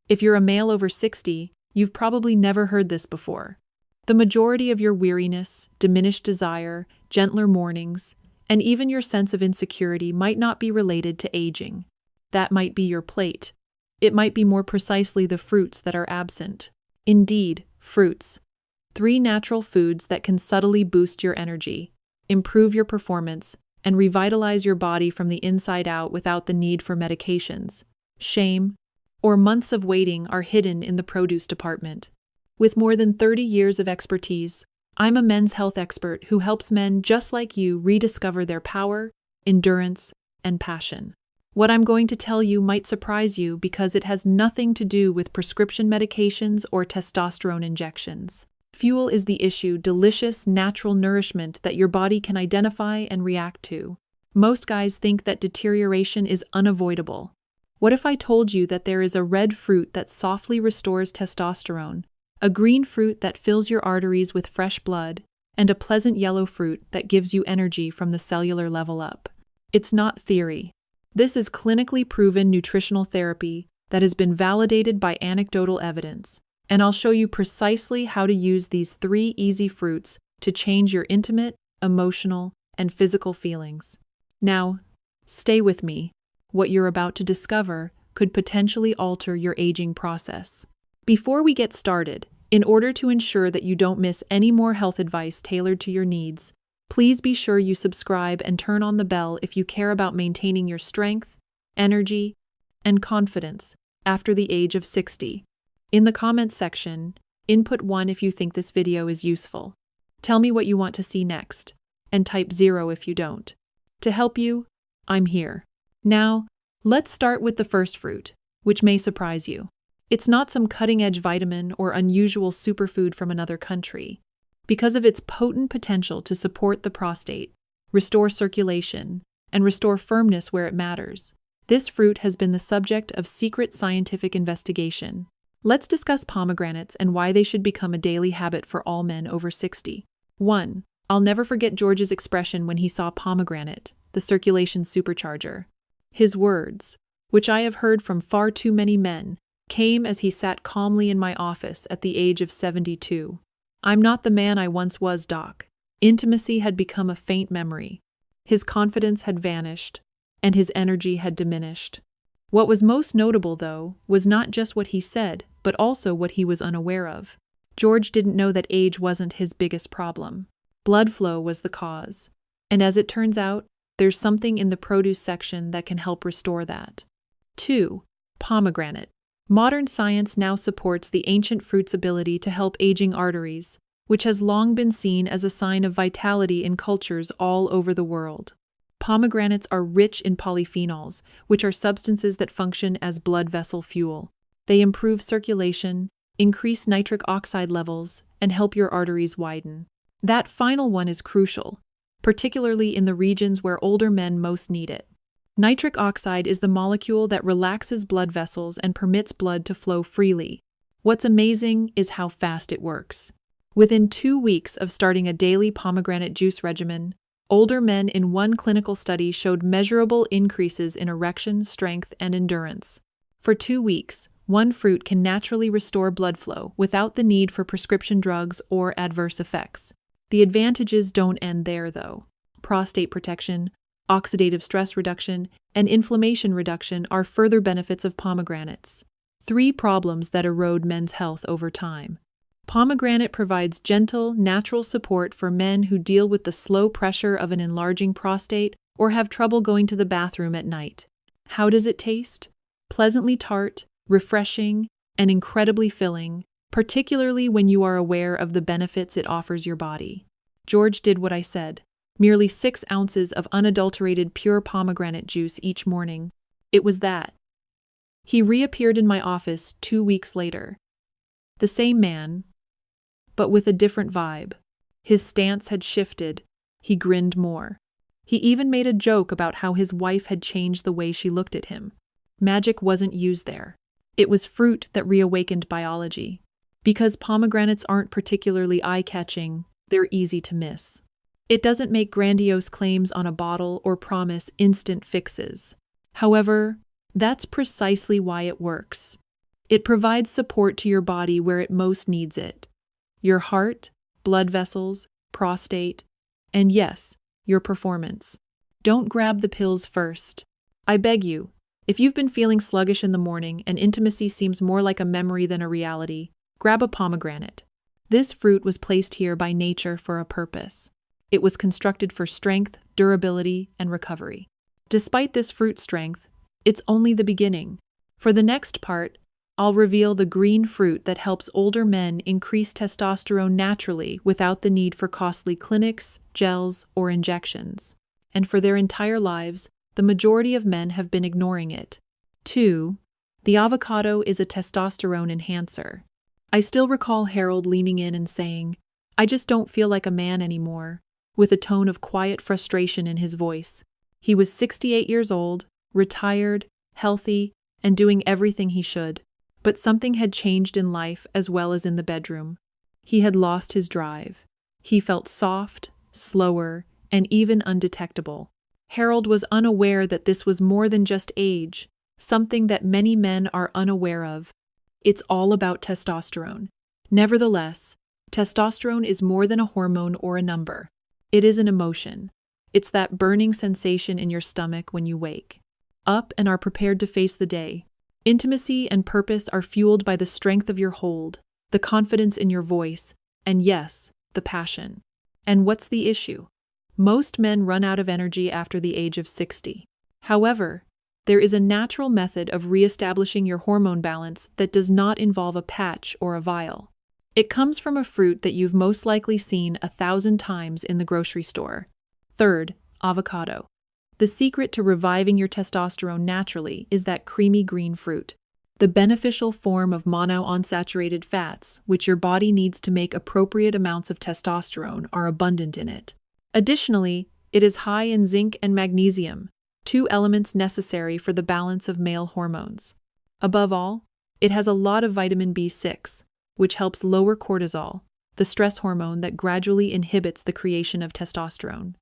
If you're a male over 60, you've probably never heard this before. The majority of your weariness, diminished desire, gentler mornings, and even your sense of insecurity might not be related to aging. That might be your plate. It might be more precisely the fruits that are absent. Indeed, fruits. 3 natural foods that can subtly boost your energy, improve your performance, and revitalize your body from the inside out without the need for medications, shame, or months of waiting are hidden in the produce department. With more than 30 years of expertise, I'm a men's health expert who helps men just like you rediscover their power, endurance, and passion. What I'm going to tell you might surprise you because it has nothing to do with prescription medications or testosterone injections. Fuel is the issue, delicious, natural nourishment that your body can identify and react to. Most guys think that deterioration is unavoidable. What if I told you that there is a red fruit that softly restores testosterone, a green fruit that fills your arteries with fresh blood, and a pleasant yellow fruit that gives you energy from the cellular level up? It's not theory. This is clinically proven nutritional therapy that has been validated by anecdotal evidence, and I'll show you precisely how to use these 3 easy fruits to change your intimate, emotional, and physical feelings. Now, stay with me. What you're about to discover could potentially alter your aging process. Before we get started, in order to ensure that you don't miss any more health advice tailored to your needs, please be sure you subscribe and turn on the bell if you care about maintaining your strength, energy, and confidence after the age of 60. In the comments section, input 1 if you think this video is useful. Tell me what you want to see next, and type 0 if you don't. To help you, I'm here. Now, let's start with the first fruit, which may surprise you. It's not some cutting-edge vitamin or unusual superfood from another country. Because of its potent potential to support the prostate, restore circulation, and restore firmness where it matters, this fruit has been the subject of secret scientific investigation. Let's discuss pomegranates and why they should become a daily habit for all men over 60. 1. I'll never forget George's expression when he saw pomegranate, the circulation supercharger. His words, which I have heard from far too many men, came as he sat calmly in my office at the age of 72. I'm not the man I once was, Doc. Intimacy had become a faint memory. His confidence had vanished, and his energy had diminished. What was most notable, though, was not just what he said, but also what he was unaware of. George didn't know that age wasn't his biggest problem. Blood flow was the cause. And as it turns out, there's something in the produce section that can help restore that. 2. Pomegranate. Modern science now supports the ancient fruit's ability to help aging arteries, which has long been seen as a sign of vitality in cultures all over the world. Pomegranates are rich in polyphenols, which are substances that function as blood vessel fuel. They improve circulation, increase nitric oxide levels, and help your arteries widen. That final one is crucial, particularly in the regions where older men most need it. Nitric oxide is the molecule that relaxes blood vessels and permits blood to flow freely. What's amazing is how fast it works. Within 2 weeks of starting a daily pomegranate juice regimen, older men in one clinical study showed measurable increases in erection, strength, and endurance. For 2 weeks, one fruit can naturally restore blood flow without the need for prescription drugs or adverse effects. The advantages don't end there, though. Prostate protection, oxidative stress reduction, and inflammation reduction are further benefits of pomegranates. 3 problems that erode men's health over time. Pomegranate provides gentle, natural support for men who deal with the slow pressure of an enlarging prostate or have trouble going to the bathroom at night. How does it taste? Pleasantly tart, refreshing, and incredibly filling, particularly when you are aware of the benefits it offers your body. George did what I said. Merely 6 ounces of unadulterated pure pomegranate juice each morning. It was that. He reappeared in my office 2 weeks later. The same man, but with a different vibe. His stance had shifted. He grinned more. He even made a joke about how his wife had changed the way she looked at him. Magic wasn't used there. It was fruit that reawakened biology. Because pomegranates aren't particularly eye-catching, they're easy to miss. It doesn't make grandiose claims on a bottle or promise instant fixes. However, that's precisely why it works. It provides support to your body where it most needs it: your heart, blood vessels, prostate, and yes, your performance. Don't grab the pills first. I beg you, if you've been feeling sluggish in the morning and intimacy seems more like a memory than a reality, grab a pomegranate. This fruit was placed here by nature for a purpose. It was constructed for strength, durability, and recovery. Despite this fruit strength, it's only the beginning. For the next part, I'll reveal the green fruit that helps older men increase testosterone naturally without the need for costly clinics, gels, or injections. And for their entire lives, the majority of men have been ignoring it. 2. The avocado is a testosterone enhancer. I still recall Harold leaning in and saying, "I just don't feel like a man anymore," with a tone of quiet frustration in his voice. He was 68 years old, retired, healthy, and doing everything he should. But something had changed in life as well as in the bedroom. He had lost his drive. He felt soft, slower, and even undetectable. Harold was unaware that this was more than just age, something that many men are unaware of. It's all about testosterone. Nevertheless, testosterone is more than a hormone or a number. It is an emotion. It's that burning sensation in your stomach when you wake up and are prepared to face the day. Intimacy and purpose are fueled by the strength of your hold, the confidence in your voice, and yes, the passion. And what's the issue? Most men run out of energy after the age of 60. However, there is a natural method of reestablishing your hormone balance that does not involve a patch or a vial. It comes from a fruit that you've most likely seen 1,000 times in the grocery store. 3rd, avocado. The secret to reviving your testosterone naturally is that creamy green fruit. The beneficial form of monounsaturated fats, which your body needs to make appropriate amounts of testosterone, are abundant in it. Additionally, it is high in zinc and magnesium, 2 elements necessary for the balance of male hormones. Above all, it has a lot of vitamin B6, which helps lower cortisol, the stress hormone that gradually inhibits the creation of testosterone.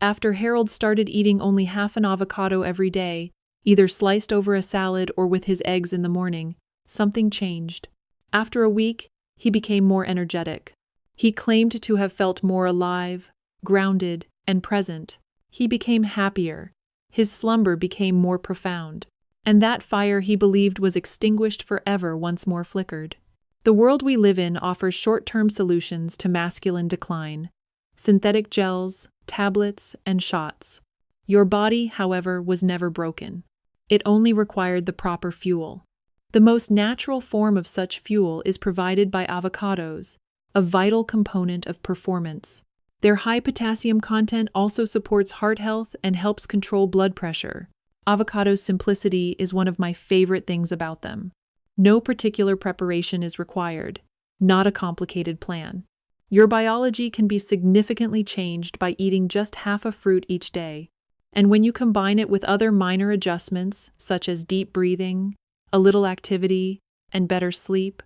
After Harold started eating only half an avocado every day, either sliced over a salad or with his eggs in the morning, something changed. After a week, he became more energetic. He claimed to have felt more alive, grounded, and present. He became happier. His slumber became more profound. And that fire he believed was extinguished forever once more flickered. The world we live in offers short-term solutions to masculine decline: synthetic gels, tablets, and shots. Your body, however, was never broken. It only required the proper fuel. The most natural form of such fuel is provided by avocados, a vital component of performance. Their high potassium content also supports heart health and helps control blood pressure. Avocado's simplicity is one of my favorite things about them. No particular preparation is required, not a complicated plan. Your biology can be significantly changed by eating just half a fruit each day. And when you combine it with other minor adjustments, such as deep breathing, a little activity, and better sleep,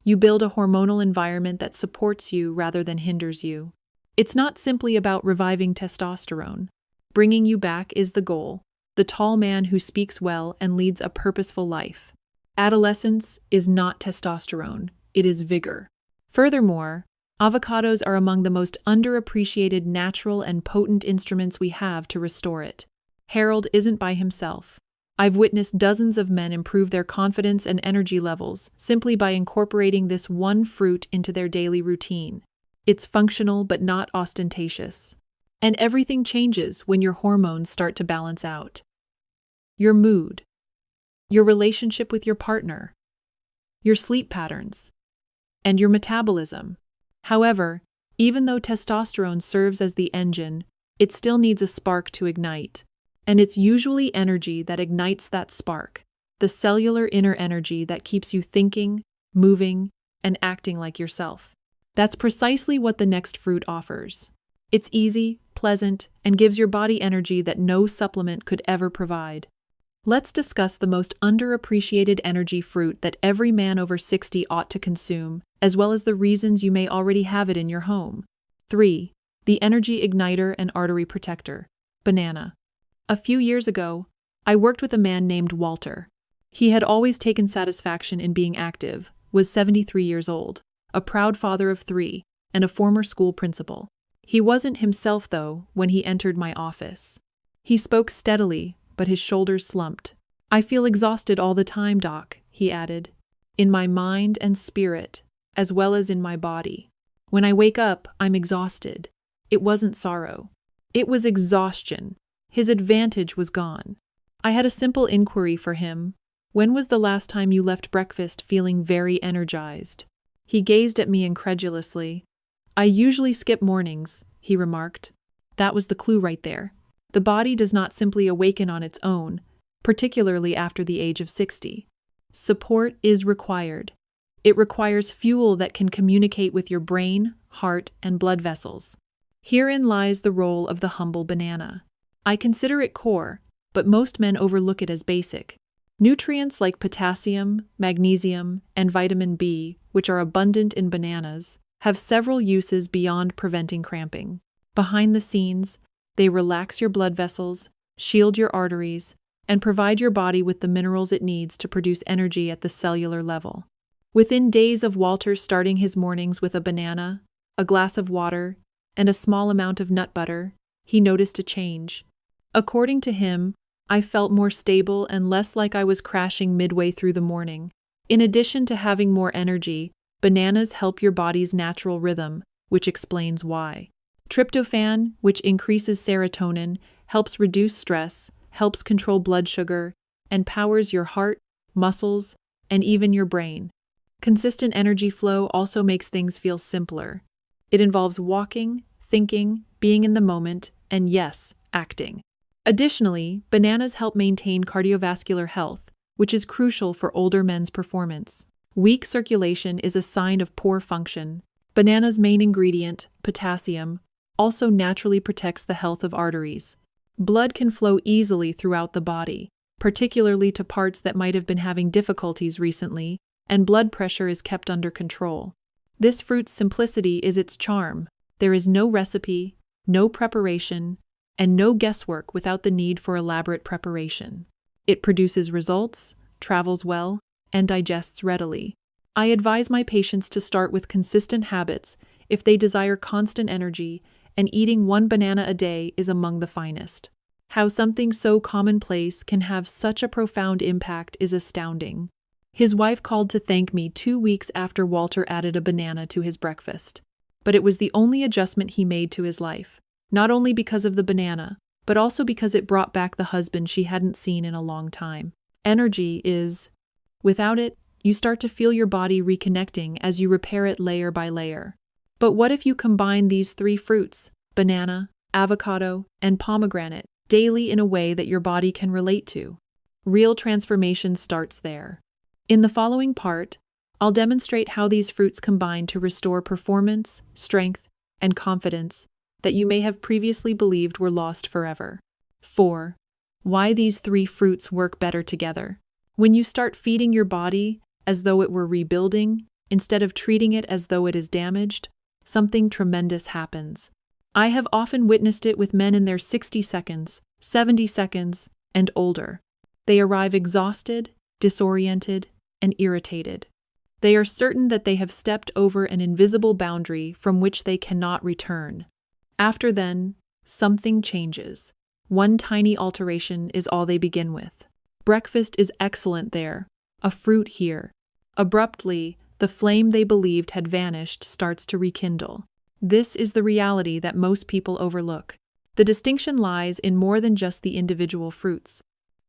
you build a hormonal environment that supports you rather than hinders you. It's not simply about reviving testosterone. Bringing you back is the goal, the tall man who speaks well and leads a purposeful life. Adolescence is not testosterone, it is vigor. Furthermore, avocados are among the most underappreciated natural and potent instruments we have to restore it. Harold isn't by himself. I've witnessed dozens of men improve their confidence and energy levels simply by incorporating this one fruit into their daily routine. It's functional but not ostentatious. And everything changes when your hormones start to balance out. Your mood, your relationship with your partner, your sleep patterns, and your metabolism. However, even though testosterone serves as the engine, it still needs a spark to ignite. And it's usually energy that ignites that spark, the cellular inner energy that keeps you thinking, moving, and acting like yourself. That's precisely what the next fruit offers. It's easy, pleasant, and gives your body energy that no supplement could ever provide. Let's discuss the most underappreciated energy fruit that every man over 60 ought to consume, as well as the reasons you may already have it in your home. 3. The energy igniter and artery protector, banana. A few years ago, I worked with a man named Walter. He had always taken satisfaction in being active, was 73 years old, a proud father of 3, and a former school principal. He wasn't himself, though, when he entered my office. He spoke steadily, but his shoulders slumped. "I feel exhausted all the time, Doc," he added, "in my mind and spirit, as well as in my body. When I wake up, I'm exhausted." It wasn't sorrow. It was exhaustion. His advantage was gone. I had a simple inquiry for him. "When was the last time you left breakfast feeling very energized?" He gazed at me incredulously. "I usually skip mornings," he remarked. That was the clue right there. The body does not simply awaken on its own, particularly after the age of 60. Support is required. It requires fuel that can communicate with your brain, heart, and blood vessels. Herein lies the role of the humble banana. I consider it core, but most men overlook it as basic. Nutrients like potassium, magnesium, and vitamin B, which are abundant in bananas, have several uses beyond preventing cramping. Behind the scenes, they relax your blood vessels, shield your arteries, and provide your body with the minerals it needs to produce energy at the cellular level. Within days of Walter starting his mornings with a banana, a glass of water, and a small amount of nut butter, he noticed a change. According to him, I felt more stable and less like I was crashing midway through the morning. In addition to having more energy, bananas help your body's natural rhythm, which explains why. Tryptophan, which increases serotonin, helps reduce stress, helps control blood sugar, and powers your heart, muscles, and even your brain. Consistent energy flow also makes things feel simpler. It involves walking, thinking, being in the moment, and yes, acting. Additionally, bananas help maintain cardiovascular health, which is crucial for older men's performance. Weak circulation is a sign of poor function. Banana's main ingredient, potassium, also naturally protects the health of arteries. Blood can flow easily throughout the body, particularly to parts that might have been having difficulties recently, and blood pressure is kept under control. This fruit's simplicity is its charm. There is no recipe, no preparation, and no guesswork without the need for elaborate preparation. It produces results, travels well, and digests readily. I advise my patients to start with consistent habits if they desire constant energy, and eating 1 banana a day is among the finest. How something so commonplace can have such a profound impact is astounding. His wife called to thank me 2 weeks after Walter added a banana to his breakfast. But it was the only adjustment he made to his life, not only because of the banana, but also because it brought back the husband she hadn't seen in a long time. Energy is. Without it, you start to feel your body reconnecting as you repair it layer by layer. But what if you combine these 3 fruits, banana, avocado, and pomegranate, daily in a way that your body can relate to? Real transformation starts there. In the following part, I'll demonstrate how these fruits combine to restore performance, strength, and confidence that you may have previously believed were lost forever. 4. Why these 3 fruits work better together. When you start feeding your body as though it were rebuilding, instead of treating it as though it is damaged, something tremendous happens. I have often witnessed it with men in their 60 seconds, 70 seconds, and older. They arrive exhausted, disoriented, and irritated. They are certain that they have stepped over an invisible boundary from which they cannot return. After then, something changes. One tiny alteration is all they begin with. Breakfast is excellent there, a fruit here. Abruptly, the flame they believed had vanished starts to rekindle. This is the reality that most people overlook. The distinction lies in more than just the individual fruits.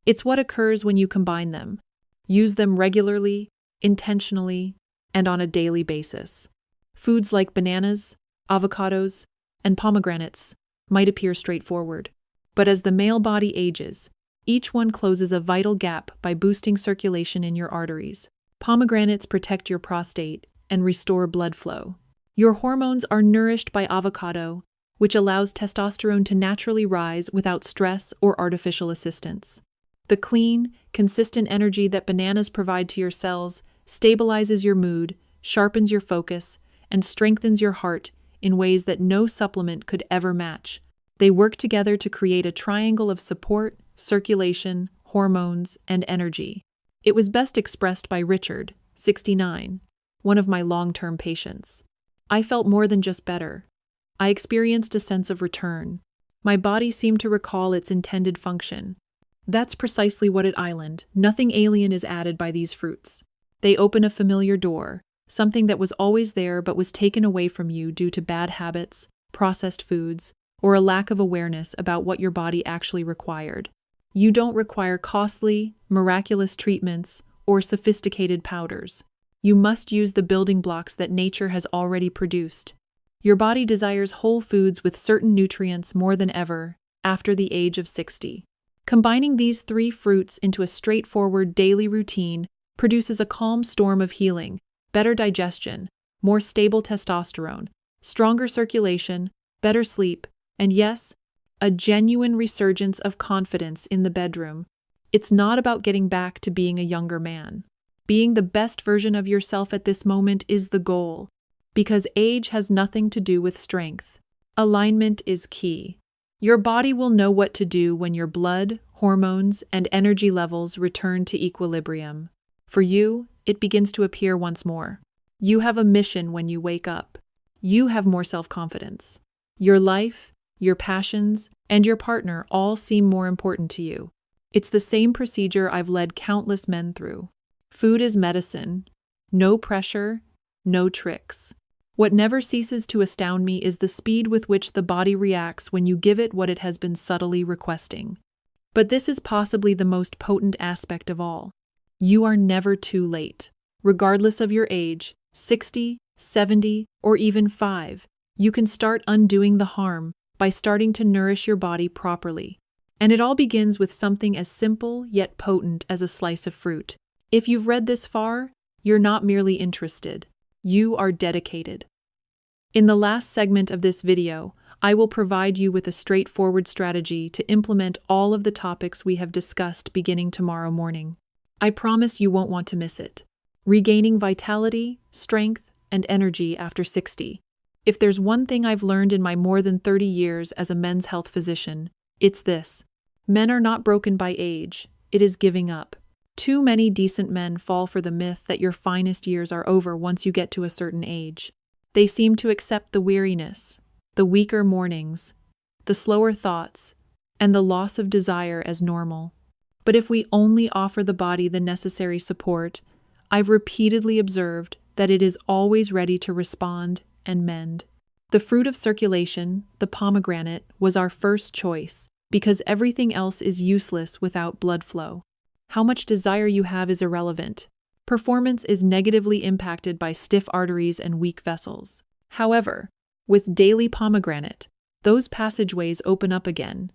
It's what occurs when you combine them. Use them regularly, intentionally, and on a daily basis. Foods like bananas, avocados, and pomegranates might appear straightforward, but as the male body ages, each one closes a vital gap by boosting circulation in your arteries. Pomegranates protect your prostate and restore blood flow. Your hormones are nourished by avocado, which allows testosterone to naturally rise without stress or artificial assistance. The clean, consistent energy that bananas provide to your cells stabilizes your mood, sharpens your focus, and strengthens your heart in ways that no supplement could ever match. They work together to create a triangle of support, circulation, hormones, and energy. It was best expressed by Richard, 69, one of my long-term patients. I felt more than just better. I experienced a sense of return. My body seemed to recall its intended function. That's precisely what at Island. Nothing alien is added by these fruits. They open a familiar door, something that was always there but was taken away from you due to bad habits, processed foods, or a lack of awareness about what your body actually required. You don't require costly, miraculous treatments or sophisticated powders. You must use the building blocks that nature has already produced. Your body desires whole foods with certain nutrients more than ever after the age of 60. Combining these 3 fruits into a straightforward daily routine produces a calm storm of healing, better digestion, more stable testosterone, stronger circulation, better sleep, and yes, a genuine resurgence of confidence in the bedroom. It's not about getting back to being a younger man. Being the best version of yourself at this moment is the goal, because age has nothing to do with strength. Alignment is key. Your body will know what to do when your blood, hormones, and energy levels return to equilibrium. For you, it begins to appear once more. You have a mission when you wake up. You have more self-confidence. Your life, your passions, and your partner all seem more important to you. It's the same procedure I've led countless men through. Food is medicine. No pressure, no tricks. What never ceases to astound me is the speed with which the body reacts when you give it what it has been subtly requesting. But this is possibly the most potent aspect of all. You are never too late. Regardless of your age, 60, 70, or even 5, you can start undoing the harm by starting to nourish your body properly. And it all begins with something as simple yet potent as a slice of fruit. If you've read this far, you're not merely interested. You are dedicated. In the last segment of this video, I will provide you with a straightforward strategy to implement all of the topics we have discussed beginning tomorrow morning. I promise you won't want to miss it. Regaining vitality, strength, and energy after 60. If there's one thing I've learned in my more than 30 years as a men's health physician, it's this. Men are not broken by age, it is giving up. Too many decent men fall for the myth that your finest years are over once you get to a certain age. They seem to accept the weariness, the weaker mornings, the slower thoughts, and the loss of desire as normal. But if we only offer the body the necessary support, I've repeatedly observed that it is always ready to respond and mend. The fruit of circulation, the pomegranate, was our first choice because everything else is useless without blood flow. How much desire you have is irrelevant. Performance is negatively impacted by stiff arteries and weak vessels. However, with daily pomegranate, those passageways open up again,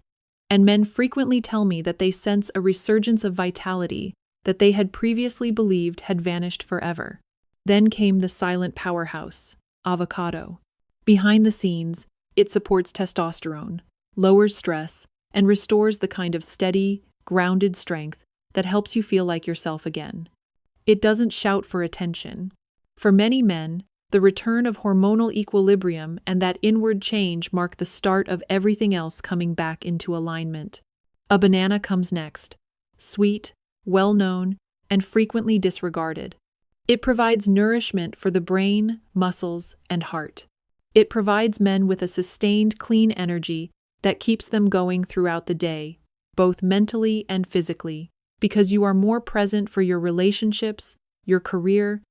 and men frequently tell me that they sense a resurgence of vitality that they had previously believed had vanished forever. Then came the silent powerhouse, avocado. Behind the scenes, it supports testosterone, lowers stress, and restores the kind of steady, grounded strength that helps you feel like yourself again. It doesn't shout for attention. For many men, the return of hormonal equilibrium and that inward change mark the start of everything else coming back into alignment. A banana comes next, sweet, well-known, and frequently disregarded. It provides nourishment for the brain, muscles, and heart. It provides men with a sustained, clean energy that keeps them going throughout the day, both mentally and physically, because you are more present for your relationships, your career,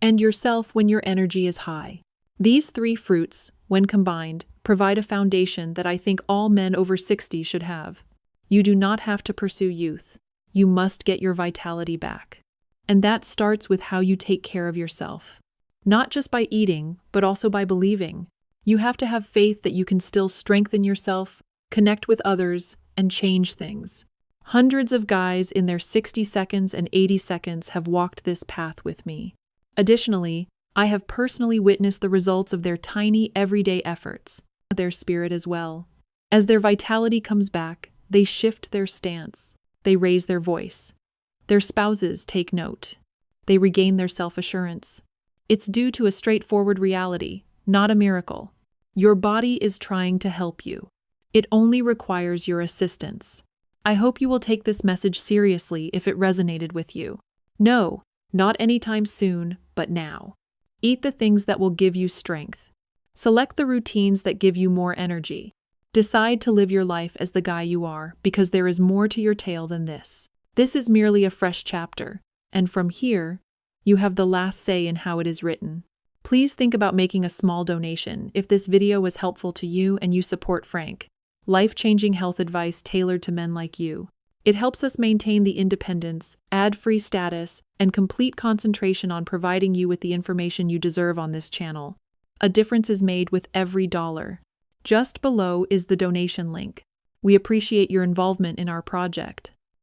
and yourself when your energy is high. These 3 fruits, when combined, provide a foundation that I think all men over 60 should have. You do not have to pursue youth. You must get your vitality back. And that starts with how you take care of yourself. Not just by eating, but also by believing. You have to have faith that you can still strengthen yourself, connect with others, and change things. Hundreds of guys in their 60 seconds and 80 seconds have walked this path with me. Additionally, I have personally witnessed the results of their tiny, everyday efforts, their spirit as well. As their vitality comes back, they shift their stance. They raise their voice. Their spouses take note. They regain their self-assurance. It's due to a straightforward reality, not a miracle. Your body is trying to help you. It only requires your assistance. I hope you will take this message seriously if it resonated with you. No, not anytime soon, but now. Eat the things that will give you strength. Select the routines that give you more energy. Decide to live your life as the guy you are, because there is more to your tale than this. This is merely a fresh chapter, and from here, you have the last say in how it is written. Please think about making a small donation if this video was helpful to you and you support Frank. Life-changing health advice tailored to men like you. It helps us maintain the independence, ad-free status, and complete concentration on providing you with the information you deserve on this channel. A difference is made with every dollar. Just below is the donation link. We appreciate your involvement in our project.